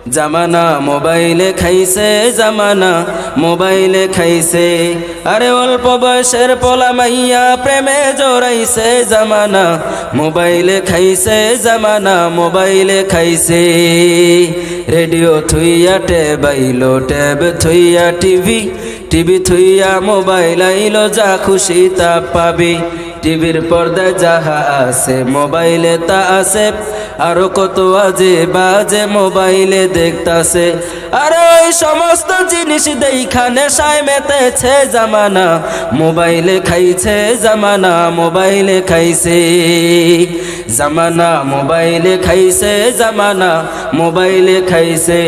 জামানা মোবাইলে খাইছে, জামানা মোবাইলে খাইছে। আরে অল্প বয়সের পোলা মাইয়া প্রেমে জড়াইছে, জামানা মোবাইলে খাইছে, জামানা মোবাইলে খাইছে। রেডিও থুইয়া ট্যাব আইলো, ট্যাব থুইয়া টিভি, টিভি থুইয়া মোবাইল আইলো, যা খুশি তা পাবি। টিভির পর্দায় যাহা আছে মোবাইলে তা আছে, আরো কত আজে বাজে মোবাইলে দেখতাছে। আরে ওই সমস্ত জিনিস দেখা নেশায় মেতেছে, জামানা মোবাইলে খাইছে, জামানা মোবাইলে খাইছে। জামানা মোবাইলে খাইছে, জামানা মোবাইলে খাইছে।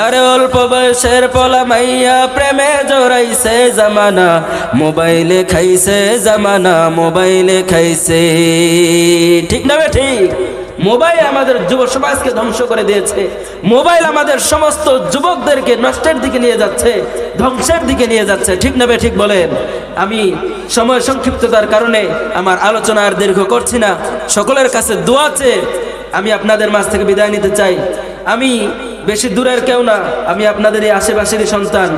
আরে অল্প বয়সের পোলা মাইয়া প্রেমে জড়াইছে, জামানা মোবাইলে খাইছে, জামানা মোবাইলে খাইছে। ঠিক না বে ঠিক? মোবাইল আমাদের যুব সমাজকে ধ্বংস করে দিয়েছে। মোবাইল আমাদের সমস্ত যুবকদেরকে নষ্টের দিকে নিয়ে যাচ্ছে, ধ্বংসের দিকে নিয়ে যাচ্ছে। ঠিক না বে ঠিক বলেন? আমি সময় সংক্ষিপ্ততার কারণে আমার আলোচনা আর দীর্ঘ করছি না। সকলের কাছে দোয়া চেয়ে আমি আপনাদের মাঝ থেকে বিদায় নিতে চাই। আমি বেশি দূরের কেউ না, আমি আপনাদের এই আশেপাশেরই সন্তান।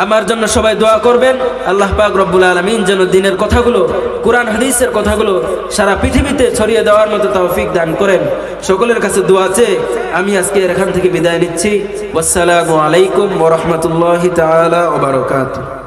আমার জন্য সবাই দোয়া করবেন। আল্লাহ পাক রব্বুল আলামিন যেন দিনের কথাগুলো, কুরআন হাদিসের কথাগুলো সারা পৃথিবীতে ছড়িয়ে দেওয়ার মতো তৌফিক দান করেন। সকলের কাছে দোয়া চেয়ে আমি আজকে এখান থেকে বিদায় নিচ্ছি। আসসালামু আলাইকুম ওয়া রাহমাতুল্লাহি তাআলা ওয়া বারাকাতুহু।